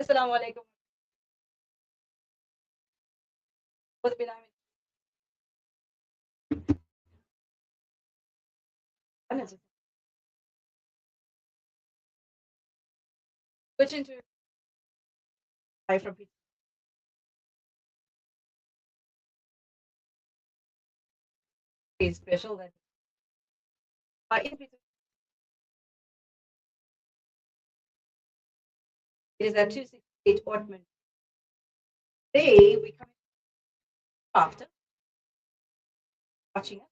Assalamu alaikum. Switch into live from pizza special that in pizza it is at 268 Ortman. Today we come after watching it.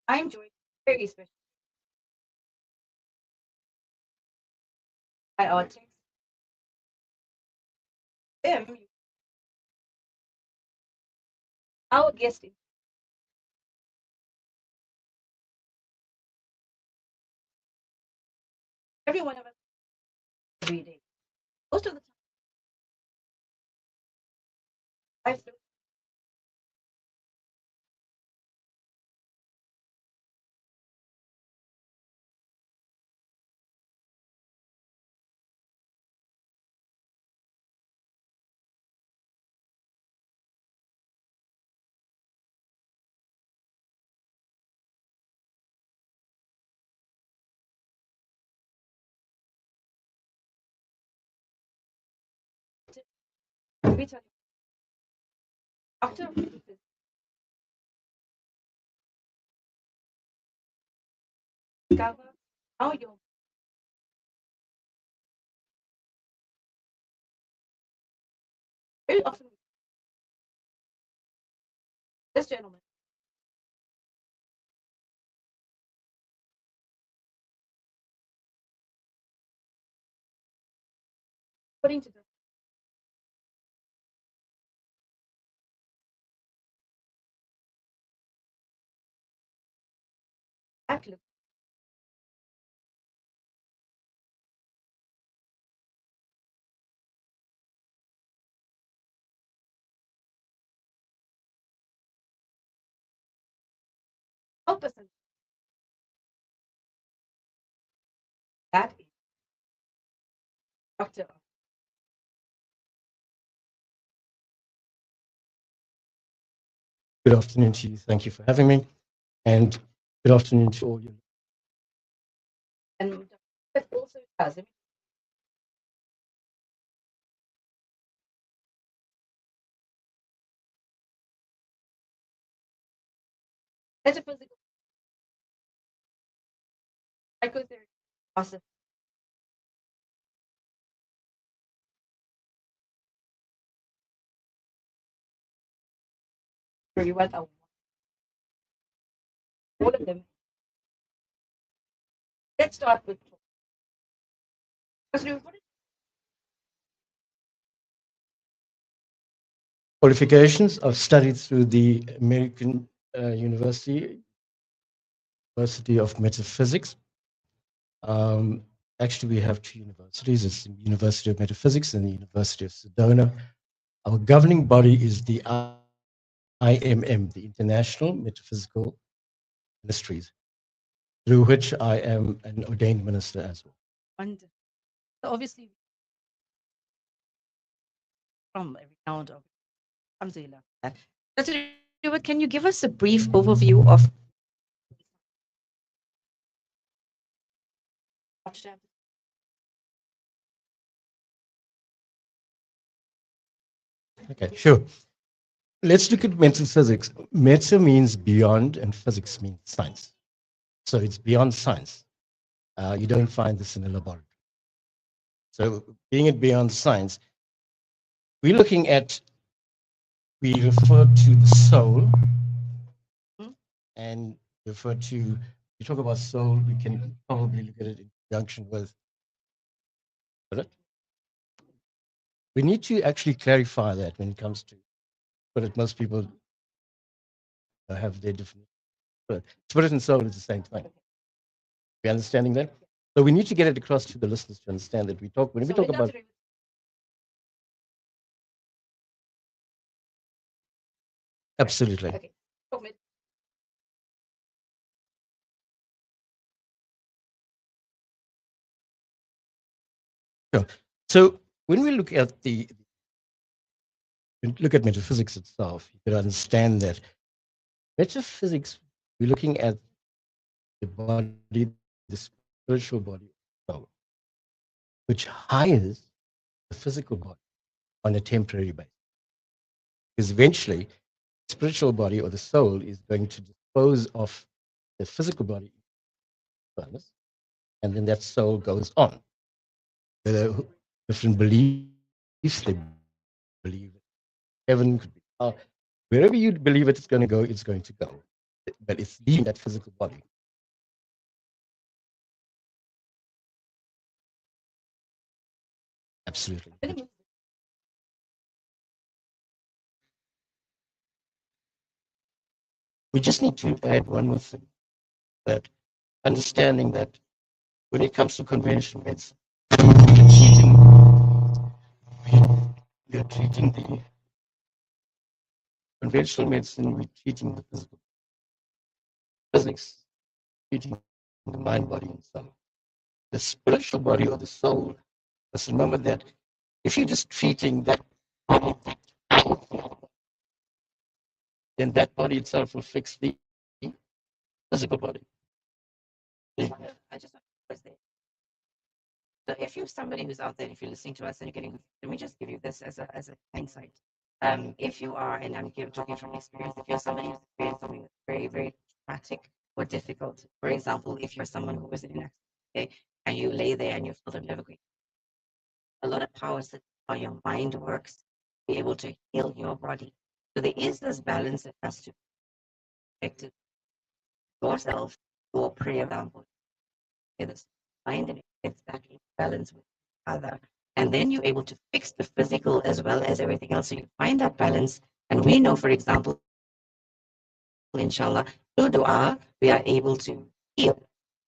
I enjoyed very special by our text. Them, our guest, every one of us every day. Most of the time, I feel let me tell you, after discover how your very often this gentleman putting to the back look help us and that is Dr. Good afternoon to you. Thank you for having me. And good afternoon to all you. And that also does metaphysical psychotherapy process. Very well, all of them. Let's start with Qualifications. I've studied through the American University of Metaphysics. Actually, we have two universities. It's the University of Metaphysics and the University of Sedona. Our governing body is the IMM, the International Metaphysical Ministries, through which I am an ordained minister as well. And obviously, from every round of Alhamdulillah. Can you give us a brief overview of Okay, sure. Let's look at mental physics. Meta means beyond, and physics means science. So it's beyond science. You don't find this in a laboratory. So being it beyond science, we refer to the soul and you talk about soul, we can probably look at it in conjunction with it. We need to actually clarify that when it comes to, but most people have their different, spirit and soul is the same thing. We understanding that? So we need to get it across to the listeners to understand that when we talk about. Absolutely. Okay. Sure. So when we look at metaphysics itself, you can understand that metaphysics, we're looking at the body, the spiritual body, soul, which hires the physical body on a temporary basis. Because eventually, the spiritual body or the soul is going to dispose of the physical body, and then that soul goes on. There are different beliefs. They believe heaven could be wherever you believe it's going to go, it's going to go. But it's leaving that physical body. Absolutely. We just need to add one more thing, that understanding that when it comes to conventional medicine, we are treating the conventional medicine, we're treating the physical physics, treating the mind, body, and soul. The spiritual body or the soul, let's remember that if you're just treating that body, then that body itself will fix the physical body. I just want to say, so if you're somebody who's out there, if you're listening to us and you're getting, let me just give you this as a hindsight. If you are, and I'm talking from experience, if you're somebody who's experienced something that's very, very traumatic or difficult, for example, if you're someone who was in an accident, okay, and you lay there and you feel never going, a lot of power sits how your mind works to be able to heal your body. So there is this balance that has to be affected yourself, your prayer example, this mind and it gets back in balance with each other. And then you're able to fix the physical as well as everything else. So you find that balance. And we know, for example, inshallah, through dua, we are able to heal.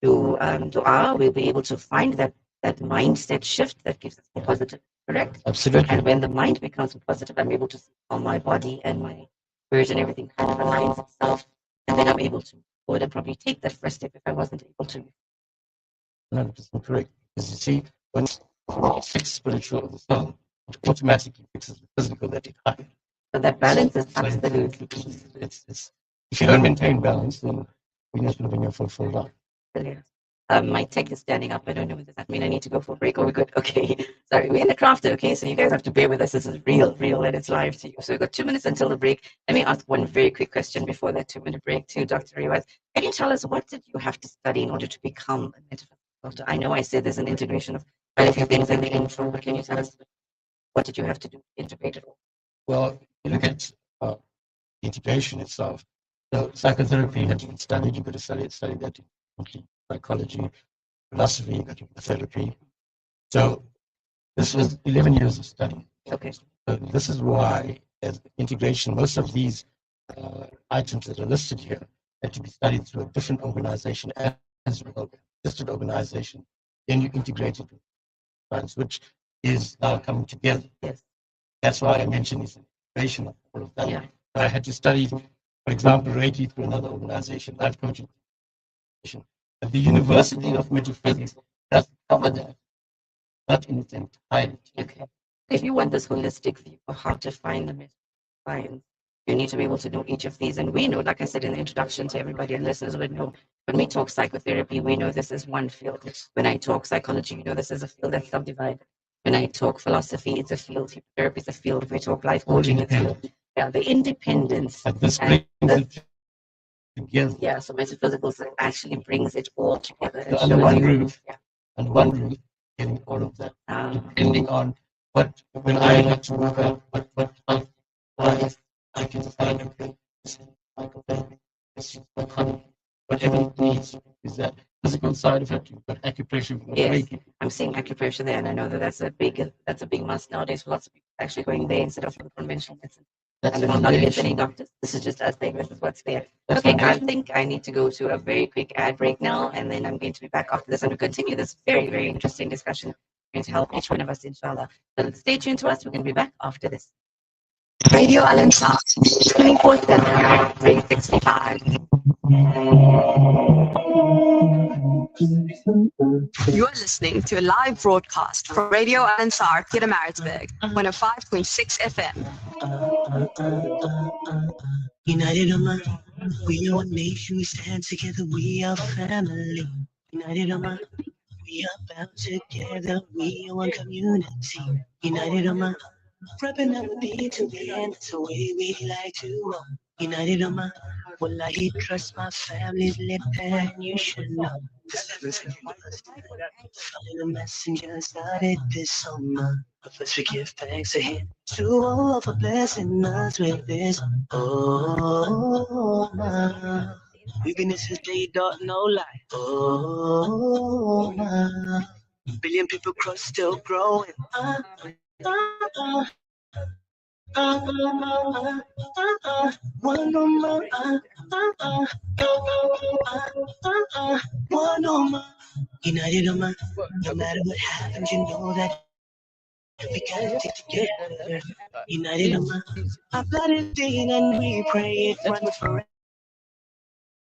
Through dua, we'll be able to find that mindset shift that gives us a positive, correct? Absolutely. And when the mind becomes positive, I'm able to see how my body and my spirit and everything kind of aligns itself. And then I'm able to go and probably take that first step if I wasn't able to. 100% correct. Because you see, when you fix spiritual of the soul, it automatically fixes the physical that it hides. So that balance is absolutely key. If you don't maintain balance, then you're not living your full life. Brilliant. My tech is standing up. I don't know. Does that mean I need to go for a break? Or we good? Okay. Sorry, we're in the crafter. Okay, so you guys have to bear with us. This is real, and it's live to you. So we've got 2 minutes until the break. Let me ask one very quick question before that 2 minute break to Dr. Riwaz. Can you tell us what did you have to study in order to become a metaphysical doctor? I know I said there's an integration of quite a few things in the intro, but can you tell us what did you have to do to integrate it all? Well, you look at integration itself. So psychotherapy had to be studied. You got to study that in psychology, philosophy, you got to do therapy. So this was 11 years of study. Okay. So this is why, as integration, most of these items that are listed here had to be studied through a different organization as well, listed organization. Then you integrate it with science, which is now coming together. Yes. That's why I mentioned this integration of all of that. Yeah. I had to study, for example, Reiki through another organization, life coaching. At the University of Metaphysics does cover that, not in its entirety. Okay. If you want this holistic view of how to find the metaphysical science, you need to be able to know each of these. And we know, like I said in the introduction to everybody and listeners would know, when we talk psychotherapy, we know this is one field. When I talk psychology, you know this is a field that's subdivided. When I talk philosophy, it's a field. Therapy is a field. If we talk life coaching, it's a field. Yeah, the independence. And this brings it together. Yeah, so metaphysical actually brings it all together. So under one roof, under one roof, getting all of that, depending on what, when I like to work out, what I can find, okay, whatever it needs, is that physical side of it, you've got acupressure, you've got Yes. Reiki. I'm seeing acupressure there, and I know that's a big must nowadays for lots of people actually going there instead of the conventional medicine. That's And I'm not against any doctors. This is just us saying this is what's there. That's Okay, I foundation. think I need to go to a very quick ad break now, and then I'm going to be back after this and we'll continue this very, very interesting discussion. Going to help each one of us, inshallah. So stay tuned to us. We're going to be back after this. Radio Al Ansar, 24/7, 365. You are listening to a live broadcast from Radio Al Ansar, Pietermaritzburg, 105.6 FM. United Among, we are one nation, we stand together, we are family. United Among, we are bound together, we are one community. United Among, repping our beat to the end, that's the way we like to roll. United Among, well, I trust my family's lip and you should know. Follow the messenger started this summer. But first we give thanks to him to all for blessing us with this. Oh, my. We've been here since day dot, no lie. Oh, my. Billion people cross still growing. One on my, one on my. United on my, no matter what happens, you know that we gotta stick together. United on my blood is clean and we pray it runs forever.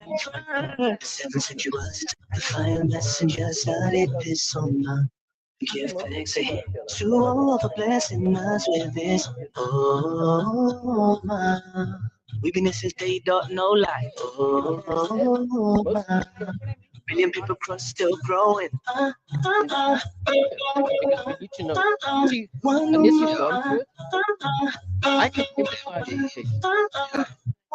The 7th century was the fire messenger started this summer. We give thanks to him to all for blessing us with this. Oh, my. We've been here since day dot, no lie. Oh, my. Billion people cross still growing. You need to know. See, unless you've gone through it, I can empathize with it.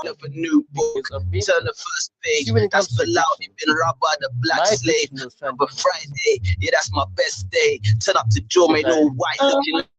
Of a new book, turn the first page. That's for loud, been robbed by the black slave. But Friday, yeah, that's my best day. Turn up to Joe, man, all white looking like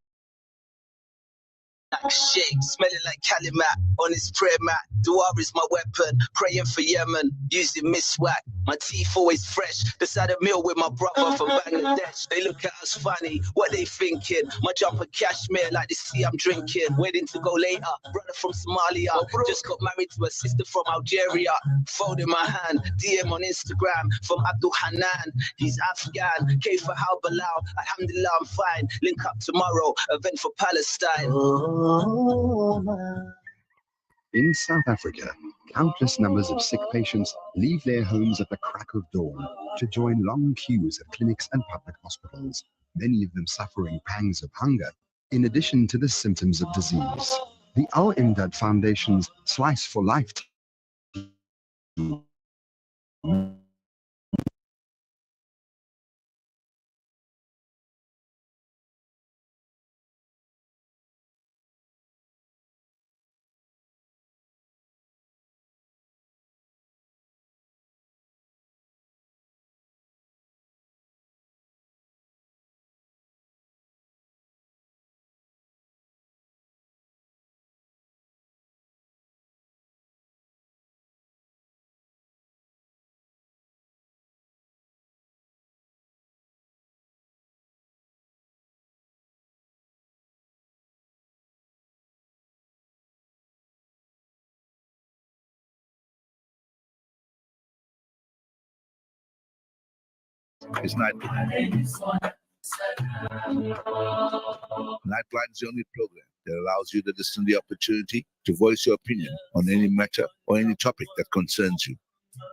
shake, smelling like Calimat on his prayer mat. Dua is my weapon, praying for Yemen, using miswak. My teeth always fresh. Beside a meal with my brother from Bangladesh. They look at us funny, what they thinking? My jumper cashmere like they see I'm drinking. Waiting to go later, brother from Somalia. Just got married to a sister from Algeria. Phone in my hand, DM on Instagram from Abdul Hanan. He's Afghan, K for How Bilal. Alhamdulillah, I'm fine. Link up tomorrow, event for Palestine. In South Africa, countless numbers of sick patients leave their homes at the crack of dawn to join long queues at clinics and public hospitals, many of them suffering pangs of hunger, in addition to the symptoms of disease. The Al Imdad Foundation's Slice for Life is Nightline. Nightline is the only program that allows you the listen the opportunity to voice your opinion on any matter or any topic that concerns you.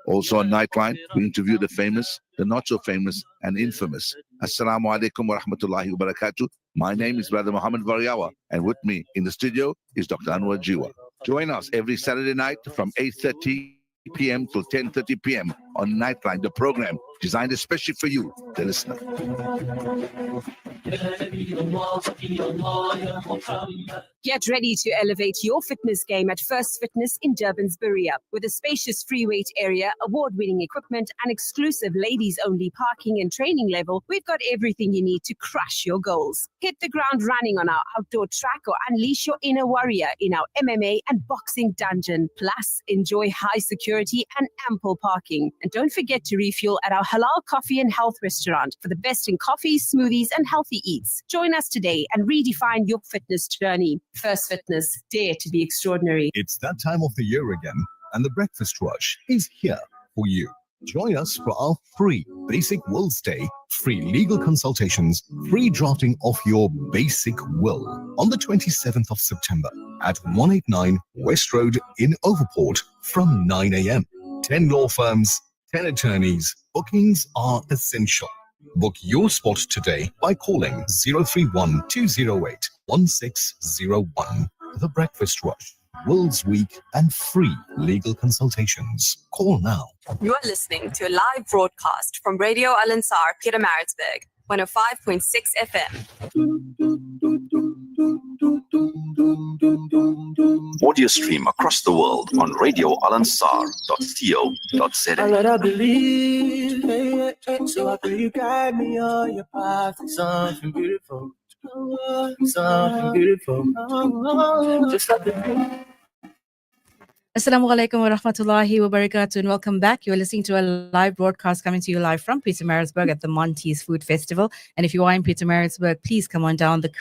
Also on Nightline, we interview the famous, the not so famous, and infamous. Assalamu alaikum wa rahmatullahi wa barakatuh. My name is Brother Muhammad Varyawa, and with me in the studio is Dr. Anwar Jiwa. Join us every Saturday night from 8:30 p.m. till 10:30 p.m. on Nightline, the program designed especially for you, the listener. Get ready to elevate your fitness game at First Fitness in Durban's Berea. With a spacious free weight area, award-winning equipment, and exclusive ladies-only parking and training level, we've got everything you need to crush your goals. Hit the ground running on our outdoor track or unleash your inner warrior in our MMA and boxing dungeon. Plus, enjoy high security and ample parking. And don't forget to refuel at our Halal Coffee and Health restaurant for the best in coffees, smoothies, and healthy eats. Join us today and redefine your fitness journey. First Fitness, dare to be extraordinary. It's that time of the year again, and the Breakfast Rush is here for you. Join us for our free Basic Wills Day, free legal consultations, free drafting of your basic will on the 27th of September at 189 West Road in Overport from 9 a.m. 10 law firms, 10 attorneys, bookings are essential. Book your spot today by calling 031 208 1601. The Breakfast Rush, World's Week, and free legal consultations. Call now. You are listening to a live broadcast from Radio Al Ansar, Pietermaritzburg, 105.6 FM. Audio stream across the world on radioalansar.co.za. I let I believe, so I pray you guide me on your path. Something beautiful, something beautiful. Just like the Assalamu alaikum wa rahmatullahi wa barakatuh, and welcome back. You're listening to a live broadcast coming to you live from Pietermaritzburg at the Monty's Food Festival. And if you are in Pietermaritzburg, please come on down. The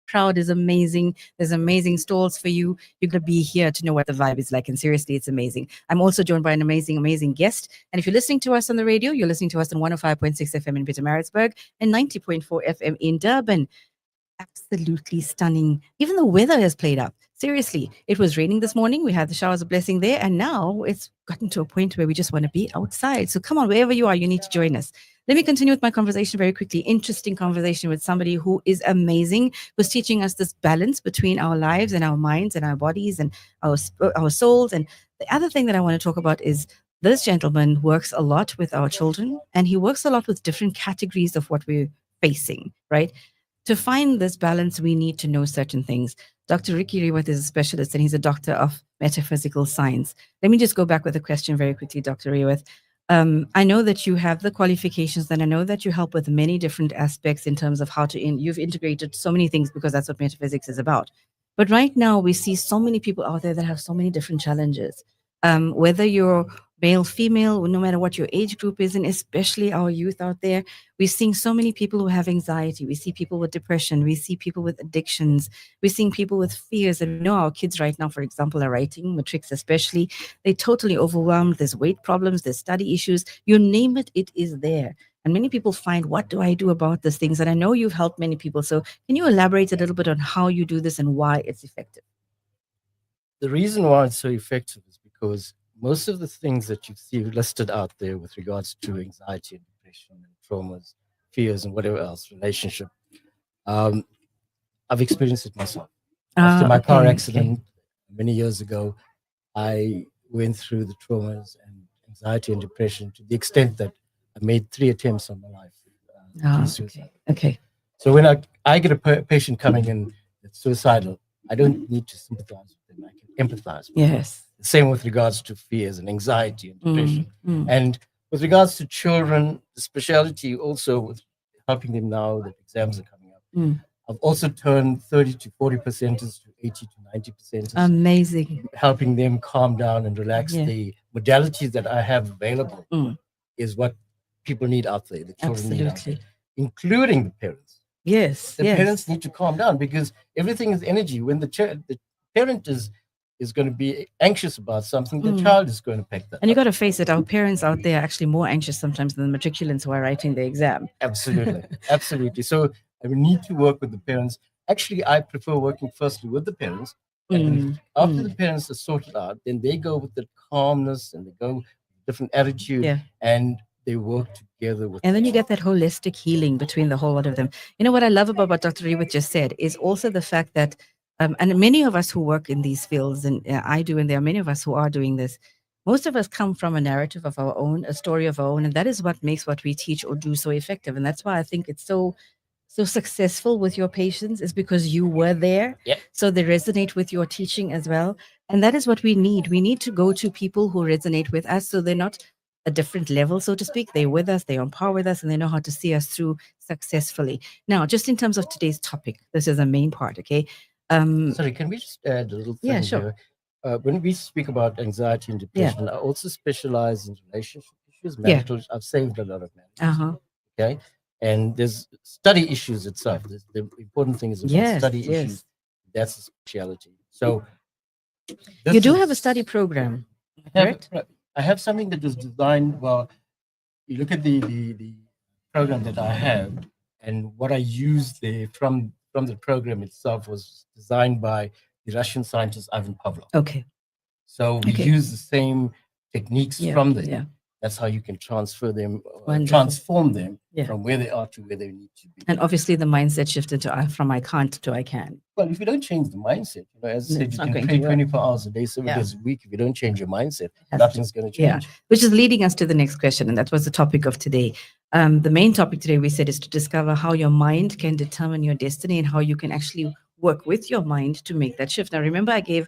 crowd is amazing. There's amazing stalls for you. You're going to be here to know what the vibe is like. And seriously, it's amazing. I'm also joined by an amazing guest. And if you're listening to us on the radio, you're listening to us on 105.6 FM in Pietermaritzburg and 90.4 FM in Durban. Absolutely stunning. Even the weather has played up. Seriously, it was raining this morning. We had the showers of blessing there, and now it's gotten to a point where we just want to be outside. So come on, wherever you are, you need to join us. Let me continue with my conversation very quickly. Interesting conversation with somebody who is amazing, who's teaching us this balance between our lives and our minds and our bodies and our souls. And the other thing that I want to talk about is this gentleman works a lot with our children, and he works a lot with different categories of what we're facing, right? To find this balance, we need to know certain things. Dr. Ricky Riwat is a specialist and he's a doctor of metaphysical science. Let me just go back with a question very quickly, Dr. Riwat. I know that you have the qualifications, and I know that you help with many different aspects in terms of how to, you've integrated so many things because that's what metaphysics is about. But right now we see so many people out there that have so many different challenges. Whether you're male, female, no matter what your age group is, and especially our youth out there, we're seeing so many people who have anxiety. We see people with depression. We see people with addictions. We're seeing people with fears. And we know our kids right now, for example, are writing, matrics especially. They're totally overwhelmed. There's weight problems. There's study issues. You name it, it is there. And many people find, what do I do about these things? And I know you've helped many people. So can you elaborate a little bit on how you do this and why it's effective? The reason why it's so effective is because most of the things that you see listed out there with regards to anxiety and depression and traumas, fears and whatever else, relationship, I've experienced it myself. After my car accident many years ago, I went through the traumas and anxiety and depression to the extent that I made 3 attempts on my life. Okay. So when I get a patient coming in that's suicidal, I don't need to sympathize with them. I can empathize with them. Yes. Same with regards to fears and anxiety and depression. And with regards to children, the speciality also with helping them now that exams are coming up. I've also turned 30 to 40% to 80 to 90%. Amazing. Helping them calm down and relax. The modalities that I have available is what people need out there, the children need out there, including the parents. Yes. The parents need to calm down because everything is energy. When the parent is going to be anxious about something, the child is going to pick that. And you got to face it, our parents out there are actually more anxious sometimes than the matriculants who are writing the exam. Absolutely. Absolutely. So I need to work with the parents. Actually, I prefer working firstly with the parents. And after the parents are sorted out, then they go with the calmness and they go with different attitude and they work together with and then you get that holistic healing between the whole lot of them. You know what I love about what Dr. Riwat just said is also the fact that and many of us who work in these fields, and I do, and there are many of us who are doing this, most of us come from a narrative of our own, a story of our own, and that is what makes what we teach or do so effective. And that's why I think it's so successful with your patients, is because you were there. So they resonate with your teaching as well. And that is what we need. We need to go to people who resonate with us, so they're not a different level, so to speak. They're with us, they're on par with us, and they know how to see us through successfully. Now, just in terms of today's topic, this is the main part, okay? Sorry, can we just add a little thing? Yeah, sure. Here? When we speak about anxiety and depression, I also specialize in relationship issues, marital. I've saved a lot of marriages. Okay, and there's study issues itself. The important thing is study issues. That's the speciality. So you do have a study program, correct? I have something that was designed. Well, you look at the program that I have, and what I use there from the program itself was designed by the Russian scientist Ivan Pavlov. Okay. So we use the same techniques from there. That's how you can transfer them, Wonderful. transform them Yeah. from where they are to where they need to be. And obviously the mindset shifted to from I can't to I can. Well, if you don't change the mindset, as I said, It's you not can going pray to work. 24 hours a day, 7 Yeah. days a week. If you don't change your mindset, Has nothing's going to Yeah, change. which is leading us to the next question, and that was the topic of today. The main topic today, we said, is to discover how your mind can determine your destiny and how you can actually work with your mind to make that shift. Now, remember, I gave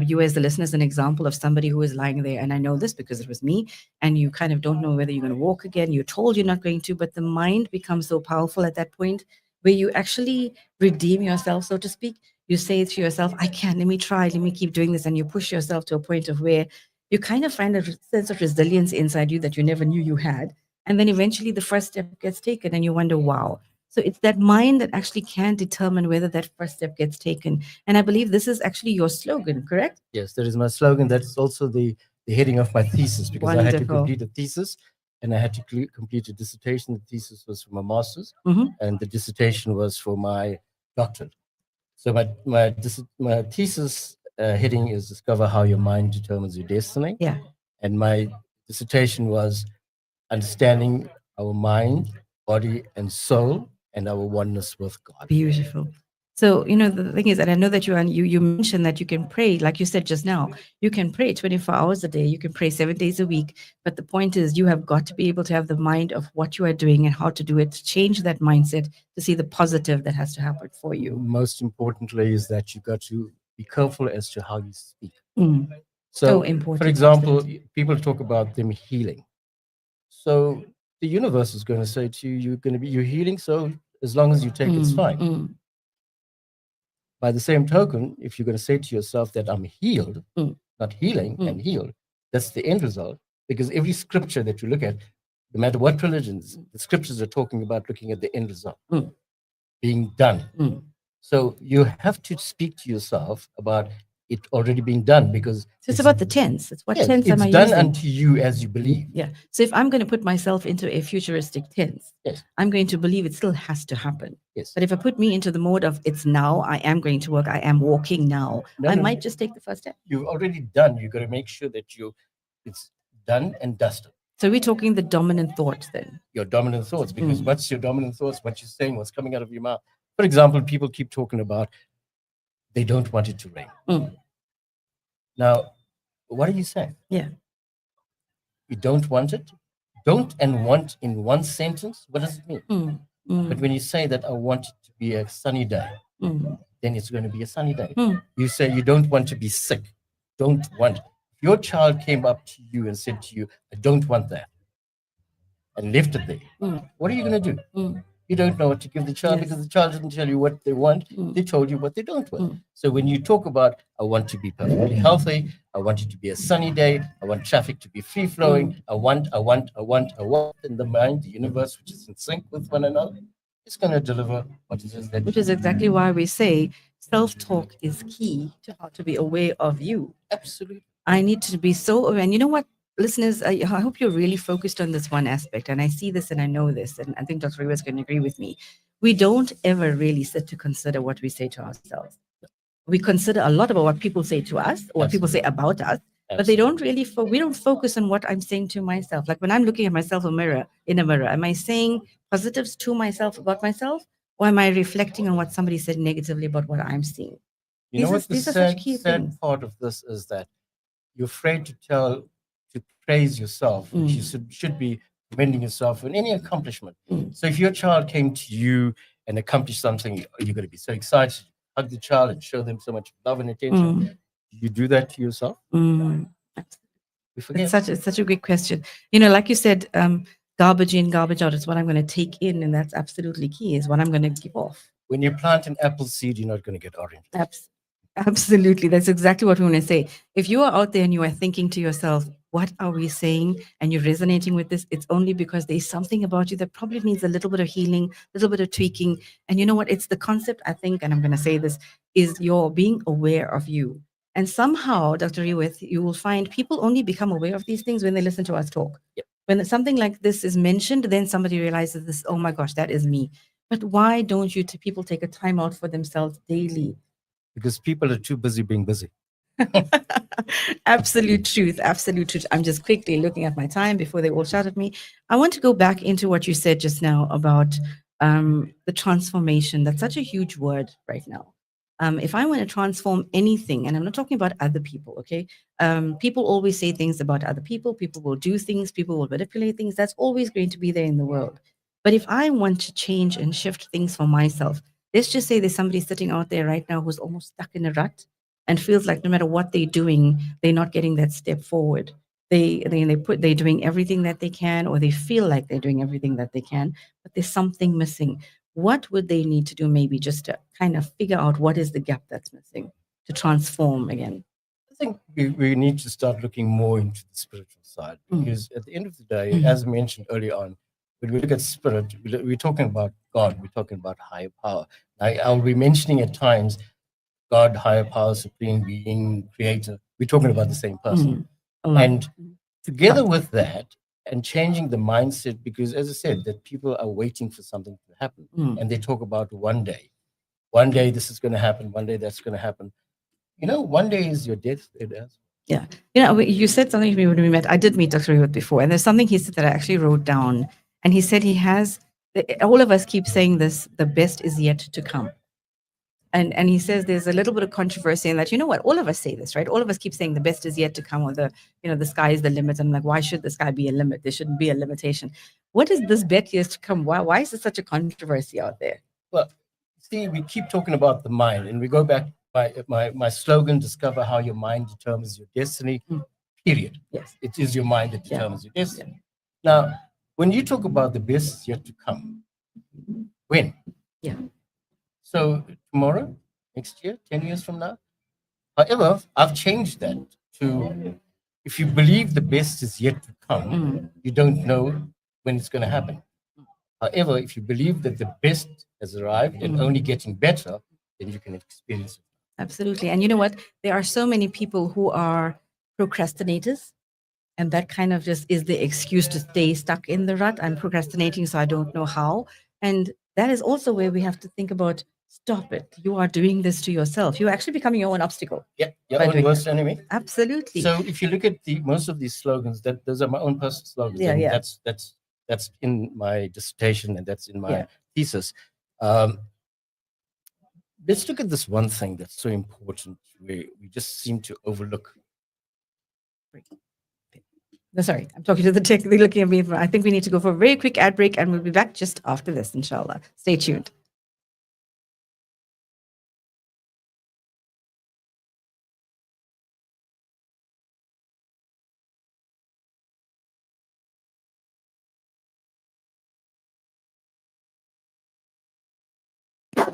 you as the listeners an example of somebody who is lying there, and I know this because it was me, and you kind of don't know whether you're going to walk again. You're told you're not going to, but the mind becomes so powerful at that point where you actually redeem yourself, so to speak. You say to yourself, I can, let me try, let me keep doing this. And you push yourself to a point of where you kind of find a sense of resilience inside you that you never knew you had. And then eventually the first step gets taken and you wonder, wow. So it's that mind that actually can determine whether that first step gets taken. And I believe this is actually your slogan, correct? Yes, that is my slogan. That's also the heading of my thesis, because I had to Wonderful. complete a thesis and I had to complete a dissertation. The thesis was for my master's Mhm. and the dissertation was for my doctorate. So my thesis heading is Discover How Your Mind Determines Your Destiny. Yeah. And my dissertation was Understanding Our Mind, Body, and Soul, and Our Oneness with God. Beautiful. So, the thing is, and I know that you mentioned that you can pray, like you said just now, you can pray 24 hours a day, you can pray 7 days a week. But the point is, you have got to be able to have the mind of what you are doing and how to do it, to change that mindset, to see the positive that has to happen for you. Most importantly is that you got to be careful as to how you speak. Mm. So important. For example, people talk about them healing. So the universe is going to say to you, you're healing, so as long as you take it's fine. By the same token, if you're going to say to yourself that I'm healed, not healing and healed, that's the end result. Because every scripture that you look at, no matter what religions, the scriptures are talking about looking at the end result, being done. So you have to speak to yourself about it already being done, because So it's about the tense. It's what tense am I it's done using? unto you as you believe. Yeah. So if I'm going to put myself into a futuristic tense, Yes. I'm going to believe it still has to happen. Yes. But if I put me into the mode of it's now, I am going to work, I am walking now, I might just take the first step. You've already done. You've got to make sure that it's done and dusted. So we're talking the dominant thoughts then. Your dominant thoughts, because what's your dominant thoughts? What you're saying, what's coming out of your mouth. For example, people keep talking about they don't want it to rain. Now, what are you saying? Yeah. You don't want it? Don't and want in one sentence? What does it mean? But when you say that I want it to be a sunny day, then it's going to be a sunny day. You say you don't want to be sick. Don't want. If your child came up to you and said to you, I don't want that, and left it there, what are you going to do? You don't know what to give the child, because the child didn't tell you what they want. They told you what they don't want. So when you talk about, I want to be perfectly healthy, I want it to be a sunny day, I want traffic to be free flowing, I want, in the mind, the universe, which is in sync with one another, it's going to deliver what it is that. Which is exactly why we say self-talk is key to how to be aware of you. Absolutely. I need to be so aware. And you know what, listeners, I hope you're really focused on this one aspect. And I see this and I know this, and I think Dr. Rivas can agree with me. We don't ever really sit to consider what we say to ourselves. We consider a lot about what people say to us or what people say about us, but they don't really, we don't focus on what I'm saying to myself. Like when I'm looking at myself in a mirror, am I saying positives to myself about myself? Or am I reflecting on what somebody said negatively about what I'm seeing? You know what the sad part of this is, that you're afraid to praise yourself, which you should be commending yourself in any accomplishment. So if your child came to you and accomplished something, you're going to be so excited, hug the child and show them so much love and attention. You do that to yourself? We forget. It's such a great question. Like you said, garbage in, garbage out is what I'm going to take in, and that's absolutely key, is what I'm going to give off. When you plant an apple seed, you're not going to get orange. Absolutely. That's exactly what we want to say. If you are out there and you are thinking to yourself, what are we saying? And you're resonating with this, it's only because there's something about you that probably needs a little bit of healing, a little bit of tweaking. And you know what? It's the concept, I think, and I'm going to say this, is you're being aware of you. And somehow, Dr. Rewith, you will find people only become aware of these things when they listen to us talk. Yep. When something like this is mentioned, then somebody realizes this, oh my gosh, that is me. But why don't people take a time out for themselves daily? Because people are too busy being busy. Absolute truth. Absolute truth. I'm just quickly looking at my time before they all shout at me. I want to go back into what you said just now about the transformation. That's such a huge word right now. If I want to transform anything, and I'm not talking about other people, okay? People always say things about other people. People will do things. People will manipulate things. That's always going to be there in the world. But if I want to change and shift things for myself, let's just say there's somebody sitting out there right now who's almost stuck in a rut and feels like no matter what they're doing, they're not getting that step forward. They're doing everything that they can, or they feel like they're doing everything that they can, but there's something missing. What would they need to do maybe just to kind of figure out what is the gap that's missing to transform again? I think we need to start looking more into the spiritual side, because at the end of the day, as mentioned earlier on, when we look at spirit, we're talking about God, we're talking about higher power. I'll be mentioning at times God, higher power, supreme being, creator. We're talking about the same person. And together with that, and changing the mindset, because as I said, that people are waiting for something to happen, and they talk about one day this is going to happen, one day that's going to happen. You know, one day is your death. It is. Yeah. You know, you said something to me when we met. I did meet Dr. Reward before, and there's something he said that I actually wrote down. And he said all of us keep saying this, the best is yet to come. And he says there's a little bit of controversy in that, you know what, all of us say this, right? All of us keep saying the best is yet to come, or the sky is the limit. I'm like, why should the sky be a limit? There shouldn't be a limitation. What is this bet yet to come? Why is there such a controversy out there? Well, see, we keep talking about the mind, and we go back, my slogan, discover how your mind determines your destiny, period. Yes. It is your mind that determines your destiny. Now, when you talk about the best is yet to come, when? Yeah. So tomorrow, next year, 10 years from now? However, I've changed that to, if you believe the best is yet to come, you don't know when it's going to happen. However, if you believe that the best has arrived and only getting better, then you can experience it. Absolutely. And you know what? There are so many people who are procrastinators, and that kind of just is the excuse to stay stuck in the rut. I'm procrastinating, so I don't know how. And that is also where we have to think about, stop it. You are doing this to yourself. You're actually becoming your own obstacle. Yeah, your own worst enemy. Absolutely. So if you look at most of these slogans, those are my own personal slogans. Yeah, and yeah. That's in my dissertation, and that's in my thesis. Let's look at this one thing that's so important, where we just seem to overlook. No, sorry, I'm talking to the tech. They're looking at me. I think we need to go for a very quick ad break, and we'll be back just after this, inshallah. Stay tuned.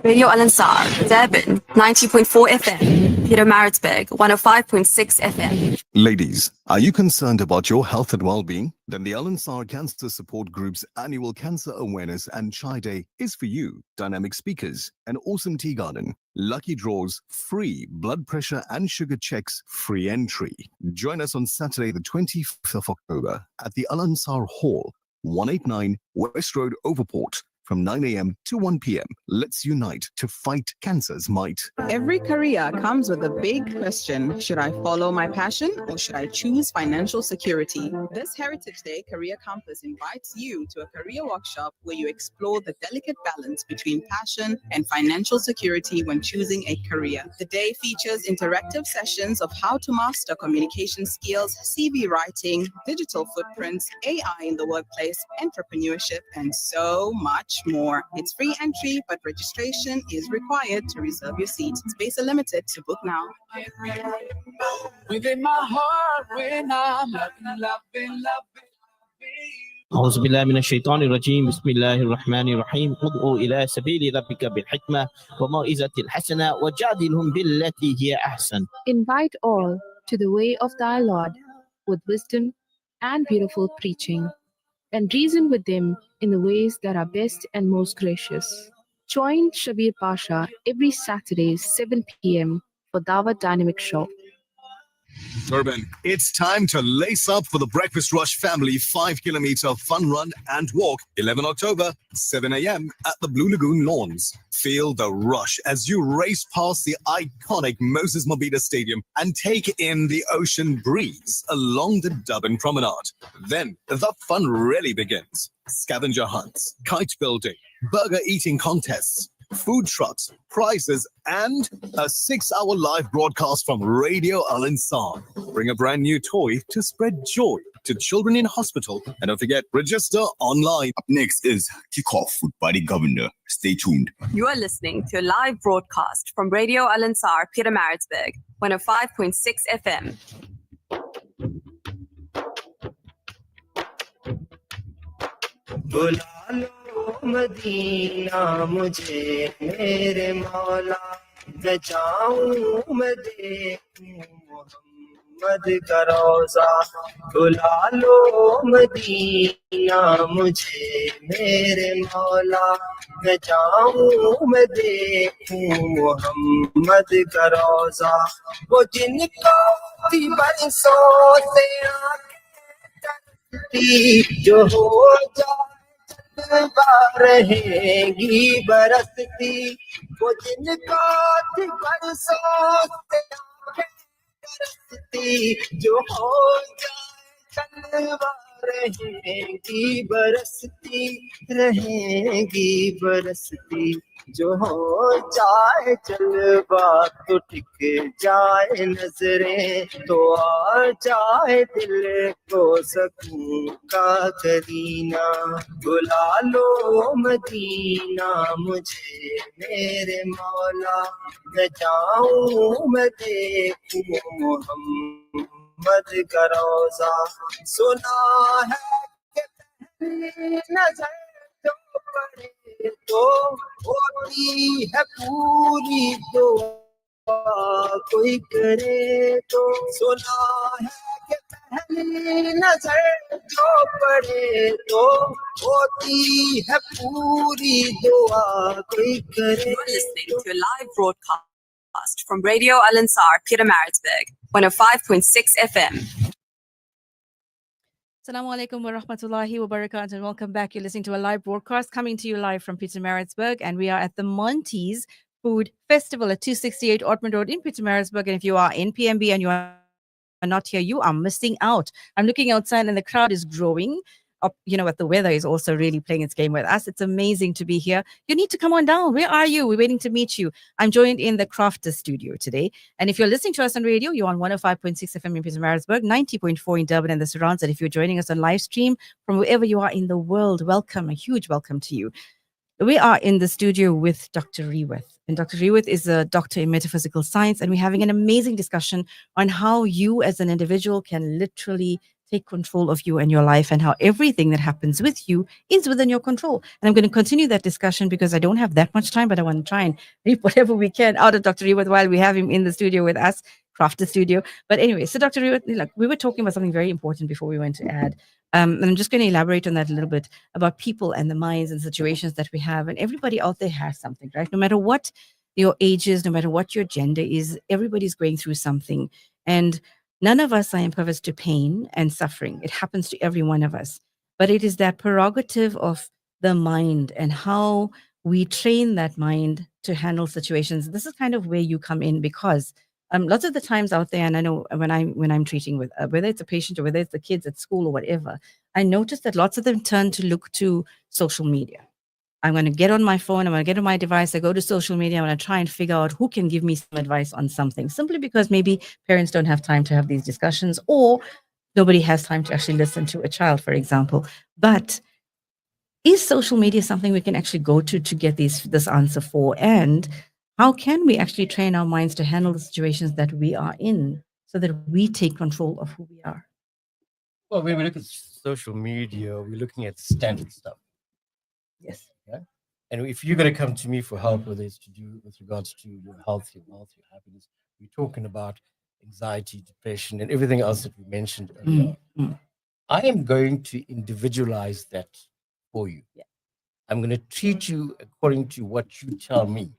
Radio Al Ansar, Durban, 90.4 FM, Peter Maritzburg, 105.6 FM. Ladies, are you concerned about your health and well-being? Then the Al Ansar Cancer Support Group's annual Cancer Awareness and Chai Day is for you. Dynamic speakers, an awesome tea garden, lucky draws, free blood pressure and sugar checks, free entry. Join us on Saturday the 25th of October at the Al Ansar Hall, 189 West Road, Overport, from 9 a.m. to 1 p.m. Let's unite to fight cancer's might. Every career comes with a big question. Should I follow my passion, or should I choose financial security? This Heritage Day Career Compass invites you to a career workshop where you explore the delicate balance between passion and financial security when choosing a career. The day features interactive sessions of how to master communication skills, CV writing, digital footprints, AI in the workplace, entrepreneurship, and so much more. It's free entry, but registration is required to reserve your seat. Space are limited, to book now. Within my heart, when I'm loving. أعوذ بالله من الشيطان الرجيم بسم الله الرحمن الرحيم ادعو إلى سبيل ربك بالحكمة وموعظة الحسنة وجادلهم بالتي هي أحسن. Invite all to the way of thy Lord with wisdom and beautiful preaching, and reason with them in the ways that are best and most gracious. Join Shabir Pasha every Saturday 7 p.m. for Dawah Dynamic Show. Durban, it's time to lace up for the Breakfast Rush Family 5-kilometer fun run and walk, 11 October, 7 a.m. at the Blue Lagoon Lawns. Feel the rush as you race past the iconic Moses Mabhida Stadium and take in the ocean breeze along the Durban Promenade. Then the fun really begins. Scavenger hunts, kite building, burger eating contests, food trucks, prizes, and a 6-hour live broadcast from Radio Al Insan. Bring a brand new toy to spread joy to children in hospital. And don't forget, register online. Up next is Kickoff with Buddy Governor. Stay tuned. You are listening to a live broadcast from Radio Al Ansar, Pietermaritzburg, 105.6 FM. बुला लो Medina मुझे मेरे मौला मैं जाऊं मैं देखूं मोहम्मद का रोजा बुला लो मदीना मुझे मेरे मौला मैं जाऊं मैं देखूं मोहम्मद का रोजा वो जिनको थी बरसों से जो हो जाए रहेगी बरसती वो जिनका थी बरसों से बरसती जो हो जाए चलवा रहेगी बरसती जो हो जाए चलवा तो टिक जाए नजरें तो आ जाए दिल को सकून का करीना बुला लो मदीना मुझे मेरे मौला मैं जाऊं मैं देखूं मोहम्मद का रोजा सुना है कि पहली नजर जो पड़े तो होती है पूरी दुआ कोई करे तो सुना है कि पहली नजर जो पड़े तो होती है पूरी दुआ कोई करे. You're listening to a live broadcast from Radio Al Ansar, Pietermaritzburg, 105.6 FM. Assalamu alaikum wa rahmatullahi wa barakatuh, and welcome back. You're listening to a live broadcast coming to you live from Pietermaritzburg, and we are at the Monty's Food Festival at 268 Ortman Road in Pietermaritzburg. And if you are in PMB and you are not here, you are missing out. I'm looking outside and the crowd is growing. You know what? The weather is also really playing its game with us. It's amazing to be here. You need to come on down. Where are you? We're waiting to meet you. I'm joined in the Crafter studio today. And if you're listening to us on radio, you're on 105.6 FM in Pietermaritzburg, 90.4 in Durban and the surrounds. And if you're joining us on live stream from wherever you are in the world, welcome. A huge welcome to you. We are in the studio with Dr. Rewith. And Dr. Rewith is a doctor in metaphysical science. And we're having an amazing discussion on how you as an individual can literally take control of you and your life, and how everything that happens with you is within your control. And I'm going to continue that discussion because I don't have that much time, but I want to try and reap whatever we can out of Dr. Rewith while we have him in the studio with us, Crafter Studio. But anyway, so Dr. Rewith, look, we were talking about something very important before we went to ad. And I'm just going to elaborate on that a little bit about people and the minds and situations that we have. And everybody out there has something, right? No matter what your age is, no matter what your gender is, everybody's going through something. And none of us are impervious to pain and suffering. It happens to every one of us. But it is that prerogative of the mind and how we train that mind to handle situations. This is kind of where you come in, because lots of the times out there, and I know when I'm treating with whether it's a patient or whether it's the kids at school or whatever, I notice that lots of them turn to look to social media. I'm going to get on my phone, I'm going to get on my device, I go to social media, I'm going to try and figure out who can give me some advice on something, simply because maybe parents don't have time to have these discussions, or nobody has time to actually listen to a child, for example. But is social media something we can actually go to get this answer for? And how can we actually train our minds to handle the situations that we are in so that we take control of who we are? Well, when we look at social media, we're looking at standard stuff. Yes. Yeah. And if you're going to come to me for help, whether it's to do with regards to your health, your wealth, your happiness, we're talking about anxiety, depression, and everything else that we mentioned earlier. I am going to individualize that for you. Yeah. I'm going to treat you according to what you tell me,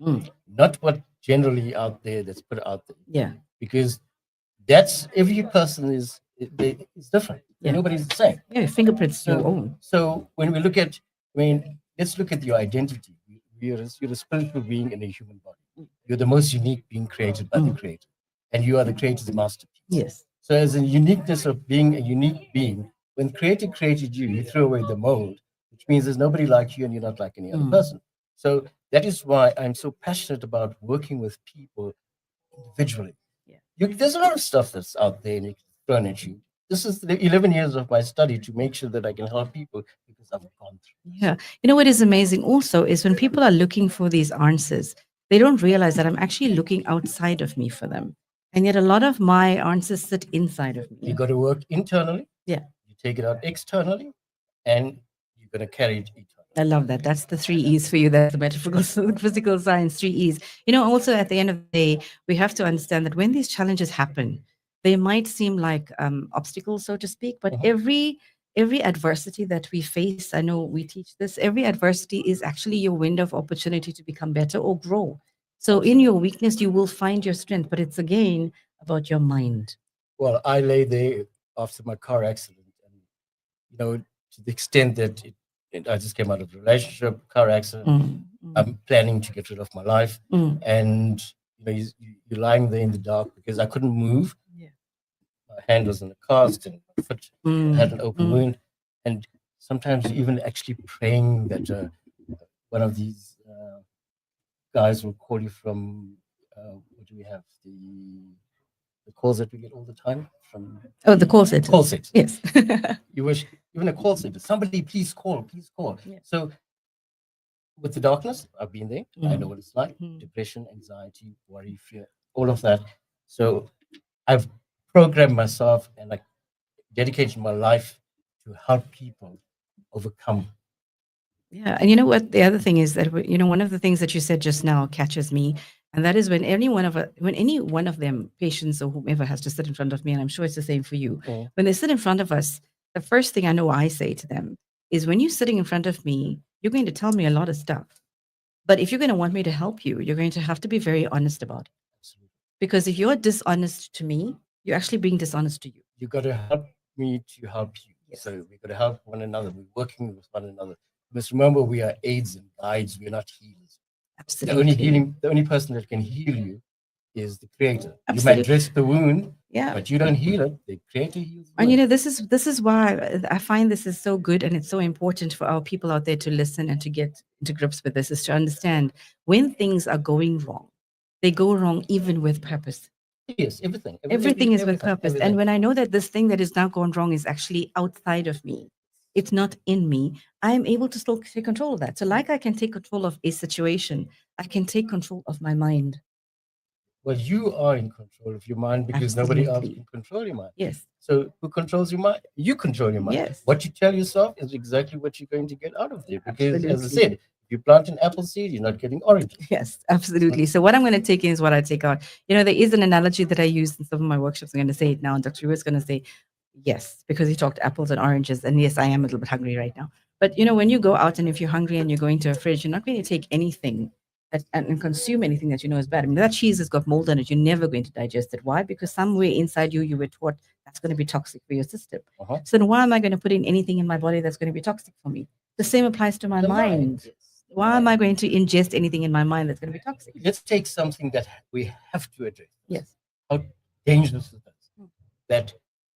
not what generally out there that's put out there. Yeah. Because That's every person is different. Yeah. Nobody's the same. Yeah, fingerprints your own. So when we look at, let's look at your identity. You're a spiritual being in a human body. You're the most unique being created by the Creator, and you are the Creator's masterpiece. Yes. So as a uniqueness of being a unique being, when Creator created you, you threw away the mold, which means there's nobody like you and you're not like any other person. So that is why I'm so passionate about working with people individually. There's a lot of stuff that's out there and you can throw at you. This is the 11 years of my study to make sure that I can help people because I've gone through. Yeah. You know what is amazing also is when people are looking for these answers, they don't realize that I'm actually looking outside of me for them. And yet a lot of my answers sit inside of me. You got to work internally. Yeah. You take it out externally and you're going to carry it internally. I love that. That's the 3 E's for you. That's the metaphysical physical science 3 E's. You know, also at the end of the day, we have to understand that when these challenges happen, they might seem like obstacles, so to speak, but every adversity that we face, I know we teach this, every adversity is actually your window of opportunity to become better or grow. So in your weakness, you will find your strength, but it's again about your mind. Well, I lay there after my car accident, and to the extent that I just came out of a relationship, car accident. I'm planning to get rid of my life, and you're lying there in the dark because I couldn't move. Yeah. My hand was in a cast and my foot had an open wound, and sometimes even actually praying that one of these guys will call you from what do we have, the calls that we get all the time from the call center. Call center. Yes. You wish even a call center. Somebody please call. Yeah. So with the darkness, I've been there. I know what it's like. Depression, anxiety, worry, fear, all of that. So I've programmed myself and I dedicated my life to help people overcome. Yeah. And you know what? The other thing is that, one of the things that you said just now catches me. And that is when any one of them, patients or whomever, has to sit in front of me, and I'm sure it's the same for you. When they sit in front of us, the first thing I know I say to them is, when you're sitting in front of me, you're going to tell me a lot of stuff. But if you're going to want me to help you, you're going to have to be very honest about it. Absolutely. Because if you're dishonest to me, you're actually being dishonest to you. You got to help me to help you. Yes. So we got to help one another. We're working with one another. You must remember, we are aids and guides. We're not healers. Absolutely. The only person that can heal you is the Creator. Absolutely. You might dress the wound, yeah, but you don't heal it. The Creator heals. And this is why I find this is so good, and it's so important for our people out there to listen and to get into grips with this, is to understand when things are going wrong, they go wrong even with purpose. Yes, everything is with purpose. Everything. And when I know that this thing that is now gone wrong is actually outside of me, it's not in me, I'm able to still take control of that. So like I can take control of a situation, I can take control of my mind. Well, you are in control of your mind because nobody else can control your mind. Yes. So who controls your mind? You control your mind. Yes. What you tell yourself is exactly what you're going to get out of there. Because as I said, if you plant an apple seed, you're not getting oranges. Yes, absolutely. So what I'm going to take in is what I take out. There is an analogy that I use in some of my workshops. I'm going to say it now, and Dr. Ruiz is going to say, yes, because he talked apples and oranges. And yes, I am a little bit hungry right now. But, when you go out and if you're hungry and you're going to a fridge, you're not going to take anything and consume anything that you know is bad. I mean, that cheese has got mold in it. You're never going to digest it. Why? Because somewhere inside you were taught that's going to be toxic for your system. So then why am I going to put in anything in my body that's going to be toxic for me? The same applies to my mind. Yes. Why am I going to ingest anything in my mind that's going to be toxic? Let's take something that we have to address. Yes. How dangerous it is.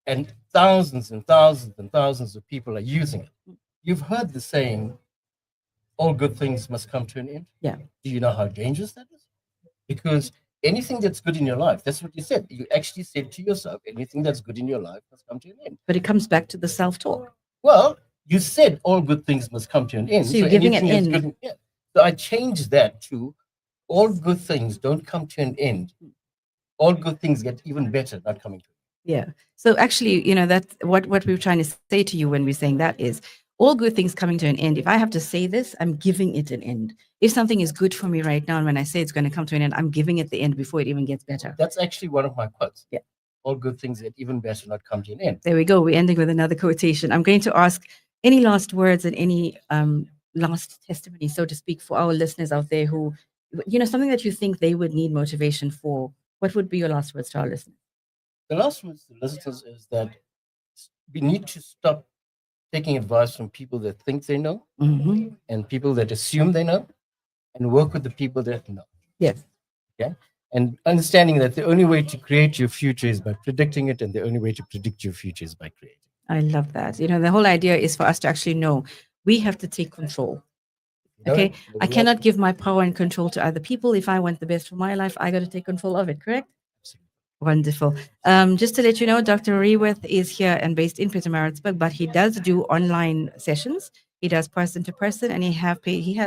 And thousands and thousands and thousands of people are using it. You've heard the saying, all good things must come to an end. Yeah. Do you know how dangerous that is? Because anything that's good in your life, that's what you said. You actually said to yourself, anything that's good in your life must come to an end. But it comes back to the self-talk. Well, you said all good things must come to an end. So you're giving it end. So I changed that to all good things don't come to an end. All good things get even better, not coming to an end. Yeah. So actually, that's what we were trying to say to you when we're saying that is, all good things coming to an end. If I have to say this, I'm giving it an end. If something is good for me right now, and when I say it's going to come to an end, I'm giving it the end before it even gets better. That's actually one of my quotes. Yeah. All good things get even better, not come to an end. There we go. We're ending with another quotation. I'm going to ask any last words and any last testimony, so to speak, for our listeners out there who, something that you think they would need motivation for. What would be your last words to our listeners? The last one to listeners is that we need to stop taking advice from people that think they know and people that assume they know, and work with the people that know. Yes. Okay. And understanding that the only way to create your future is by predicting it, and the only way to predict your future is by creating. I love that. You know, the whole idea is for us to actually know we have to take control. Okay. I cannot give my power and control to other people. If I want the best for my life, I got to take control of it, correct? Wonderful. Just to let you know, Dr. Rewith is here and based in Pietermaritzburg, but he does do online sessions. He does person to person, and he has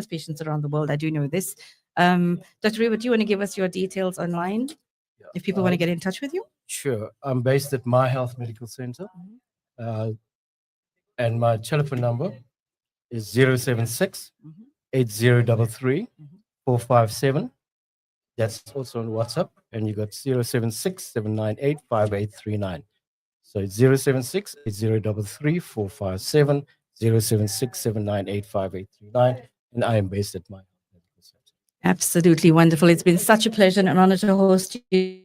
patients around the world. I do know this. Dr. Rewith, do you want to give us your details online if people want to get in touch with you? Sure. I'm based at My Health Medical Center, and my telephone number is 076 8033 457. That's also on WhatsApp, and you got 076 798 5839. So it's 076 8033 457, 076 798 5839, and I am based at My Health Medical Center. Absolutely wonderful. It's been such a pleasure and an honor to host you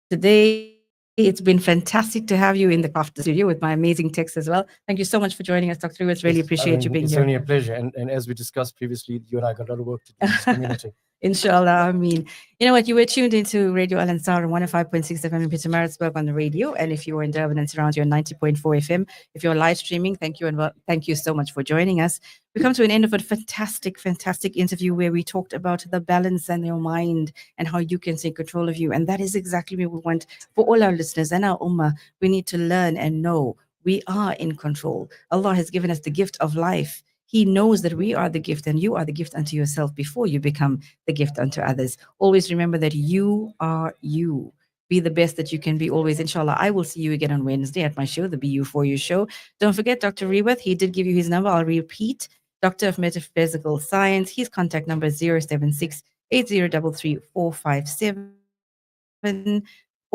today. It's been fantastic to have you in the craft studio with my amazing text as well. Thank you so much for joining us, Dr. Rewith. Really appreciate you being it's here. It's only a pleasure. And as we discussed previously, you and I got a lot of work to do in this community. Inshallah, I mean, you know what? You were tuned into Radio Al Ansar on 105.6 FM in Pietermaritzburg on the radio. And if you were in Durban and surround, you're on 90.4 FM. If you're live streaming, thank you. And thank you so much for joining us. We come to an end of a fantastic, fantastic interview where we talked about the balance and your mind and how you can take control of you. And that is exactly what we want for all our listeners and our ummah. We need to learn and know we are in control. Allah has given us the gift of life. He knows that we are the gift and you are the gift unto yourself before you become the gift unto others. Always remember that you are you. Be the best that you can be always. Inshallah, I will see you again on Wednesday at my show, the BU4U show. Don't forget Dr. Rewith. He did give you his number. I'll repeat. Doctor of Metaphysical Science. His contact number is 076 8033 457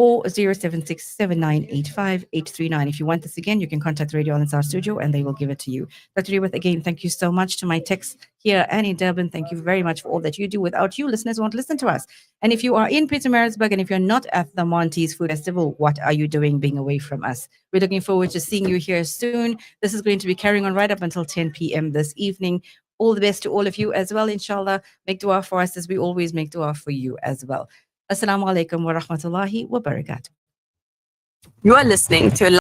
or 076 7985 839. If you want this again, you can contact Radio Al Ansar Studio and they will give it to you. Dr. Rewith, again, thank you so much to my techs here and in Durban. Thank you very much for all that you do. Without you, listeners won't listen to us. And if you are in Pietermaritzburg and if you're not at the Monty's Food Festival, what are you doing being away from us? We're looking forward to seeing you here soon. This is going to be carrying on right up until 10 p.m. this evening. All the best to all of you as well, inshallah. Make dua for us as we always make dua for you as well. Assalamu alaikum wa rahmatullahi wa barakatuh. You are listening to